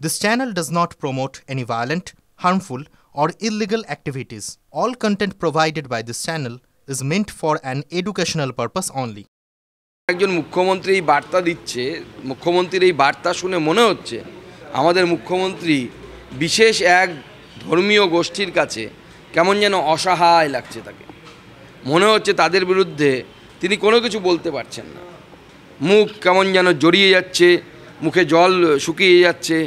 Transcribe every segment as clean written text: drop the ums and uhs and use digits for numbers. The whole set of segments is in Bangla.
This channel does not promote any violent, harmful, or illegal activities. All content provided by this channel is meant for an educational purpose only. একজন মুখ্যমন্ত্রী এই বার্তা দিচ্ছে, মুখ্যমন্ত্রীর এই বার্তা শুনে মনে হচ্ছে আমাদের মুখ্যমন্ত্রী বিশেষ এক ধর্মীয় গোষ্ঠীর কাছে কেমন যেন অসহায় লাগছে। তাকে মনে হচ্ছে তাদের বিরুদ্ধে তিনি কোনো কিছু বলতে পারছেন না। মুখ কেমন যেন জড়িয়ে যাচ্ছে, মুখে জল শুকিয়ে যাচ্ছে।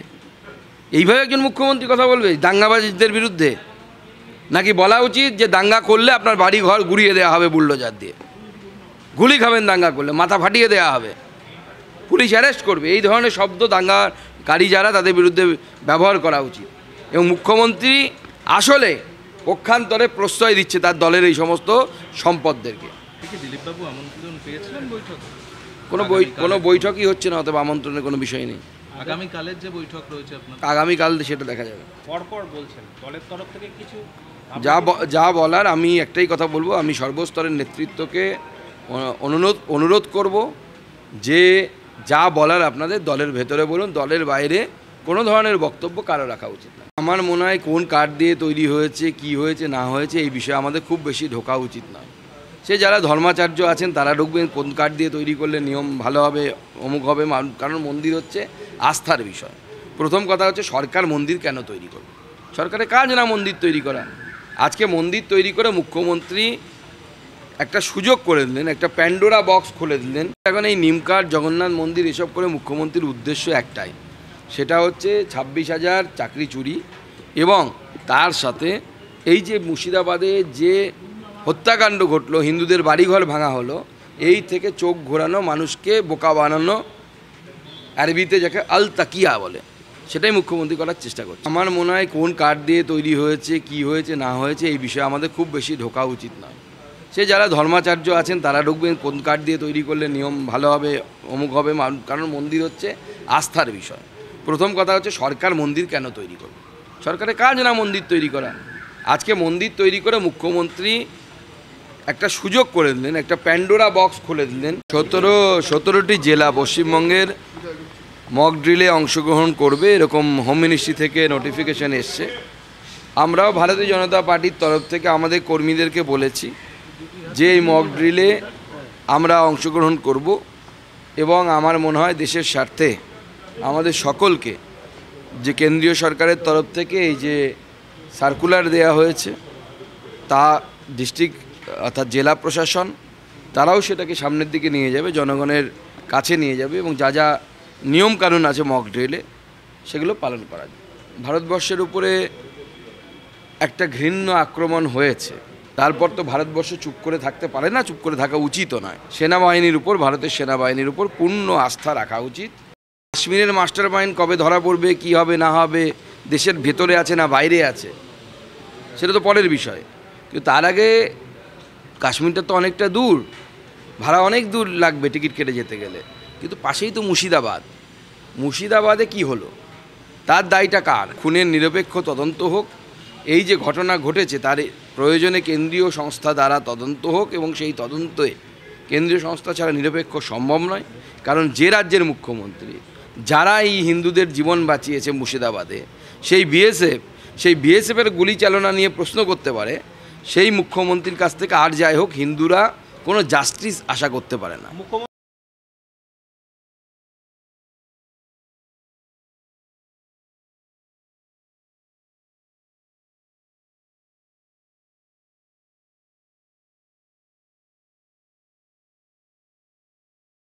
এইভাবে একজন মুখ্যমন্ত্রী কথা বলবে দাঙ্গাবাজদের বিরুদ্ধে? নাকি বলা উচিত যে দাঙ্গা করলে আপনার বাড়ি ঘর গুড়িয়ে দেওয়া হবে বুলডোজার দিয়ে, গুলি খাবেন দাঙ্গা করলে, মাথা ফাটিয়ে দেওয়া হবে, পুলিশ অ্যারেস্ট করবে? এই ধরনের শব্দ দাঙ্গাকারী যারা তাদের বিরুদ্ধে ব্যবহার করা উচিত। এবং মুখ্যমন্ত্রী আসলে পক্ষান্তরে প্রশ্রয় দিচ্ছে তার দলের এই সমস্ত সম্পদদেরকে। দিলীপবাবু আমন্ত্রণ পেয়েছিলেন বৈঠক? কোনো বৈঠকই হচ্ছে না, অথবা আমন্ত্রণের কোনো বিষয় নেই। আগামীকালের যে বৈঠক রয়েছে আপনার, আগামীকাল সেটা দেখা যাবে। পরপর বলছেন দলের তরফ থেকে কিছু যা বলার আমি একটাই কথা বলবো, আমি সর্বস্তরের নেতৃত্বকে অনুরোধ করব যে যা বলার আপনাদের দলের ভেতরে বলুন, দলের বাইরে কোনো ধরনের বক্তব্য কারো রাখা উচিত না। আমার মনে হয় কোন কার্ড দিয়ে তৈরি হয়েছে, কি হয়েছে না হয়েছে এই বিষয়ে আমাদের খুব বেশি ঢোকা উচিত নয়। সে যারা ধর্মাচার্য আছেন তারা ঢুকবেন, কোন কার্ড দিয়ে তৈরি করলে নিয়ম ভালো হবে, অমুক হবে। কারণ মন্দির হচ্ছে আস্থার বিষয়। প্রথম কথা হচ্ছে সরকার মন্দির কেন তৈরি করবে? সরকারের কাজ না মন্দির তৈরি করা। আজকে মন্দির তৈরি করে মুখ্যমন্ত্রী একটা সুযোগ করে দিলেন, একটা প্যান্ডোরা বক্স খুলে দিলেন। এখন এই নিমকার, জগন্নাথ মন্দির এসব করে মুখ্যমন্ত্রীর উদ্দেশ্য একটাই, সেটা হচ্ছে 26,000 চাকরি চুরি এবং তার সাথে এই যে মুর্শিদাবাদে যে হত্যাকাণ্ড ঘটলো, হিন্দুদের বাড়িঘর ভাঙা হলো, এই থেকে চোখ ঘোরানো, মানুষকে বোকা বানানো, আরবিতে যাকে আল তাকিয়া বলে, সেটাই মুখ্যমন্ত্রী করার চেষ্টা করছে। আমার মনে হয় কোন কার্ড দিয়ে তৈরি হয়েছে, কি হয়েছে না হয়েছে এই বিষয়ে আমাদের খুব বেশি ঢোকা উচিত নয়। সে যারা ধর্মাচার্য আছেন তারা ঢুকবেন, কোন কার্ড দিয়ে তৈরি করলে নিয়ম ভালো হবে, অমুক হবে। কারণ মন্দির হচ্ছে আস্থার বিষয়। প্রথম কথা হচ্ছে সরকার মন্দির কেন তৈরি করবে? সরকারের কাজ না মন্দির তৈরি করা। আজকে মন্দির তৈরি করে মুখ্যমন্ত্রী একটা সুযোগ করে দিলেন, একটা প্যান্ডোরা বক্স খুলে দিলেন। 17টি জেলা পশ্চিমবঙ্গের মক ড্রিলে অংশগ্রহণ করবে, এরকম হোম মিনিস্ট্রি থেকে নোটিফিকেশান এসছে। আমরাও ভারতীয় জনতা পার্টির তরফ থেকে আমাদের কর্মীদেরকে বলেছি যে এই মক ড্রিলে আমরা অংশগ্রহণ করব এবং আমার মনে হয় দেশের স্বার্থে আমাদের সকলকে, যে কেন্দ্রীয় সরকারের তরফ থেকে এই যে সার্কুলার দেয়া হয়েছে তা ডিস্ট্রিক্ট অর্থাৎ জেলা প্রশাসন তারাও সেটাকে সামনের দিকে নিয়ে যাবে, জনগণের কাছে নিয়ে যাবে এবং যা যা নিয়মকানুন আছে মক ড্রিলে সেগুলো পালন করা যাবে। ভারতবর্ষের উপরে একটা ঘৃণ্য আক্রমণ হয়েছে, তারপর তো ভারতবর্ষ চুপ করে থাকতে পারে না, চুপ করে থাকা উচিতও নয়। সেনাবাহিনীর উপর, ভারতের সেনাবাহিনীর উপর পূর্ণ আস্থা রাখা উচিত। কাশ্মীরের মাস্টার মাইন্ড কবে ধরা পড়বে, কি হবে না হবে, দেশের ভেতরে আছে না বাইরে আছে, সেটা তো পরের বিষয়। কিন্তু তার আগে কাশ্মীরটা তো অনেকটা দূর, ভাড়া অনেক দূর লাগবে টিকিট কেটে যেতে গেলে। কিন্তু পাশেই তো মুর্শিদাবাদে কি হলো, তার দায়টা কার? খুনের নিরপেক্ষ তদন্ত হোক। এই যে ঘটনা ঘটেছে তার প্রয়োজনে কেন্দ্রীয় সংস্থা দ্বারা তদন্ত হোক এবং সেই তদন্তে কেন্দ্রীয় সংস্থা ছাড়া নিরপেক্ষ সম্ভব নয়। কারণ যে রাজ্যের মুখ্যমন্ত্রী, যারা এই হিন্দুদের জীবন বাঁচিয়েছে মুর্শিদাবাদে, সেই বিএসএফের গুলি চালনা নিয়ে প্রশ্ন করতে পারে, সেই মুখ্যমন্ত্রীর কাছ থেকে আর যাই হোক হিন্দুরা কোনো জাস্টিস আশা করতে পারে না।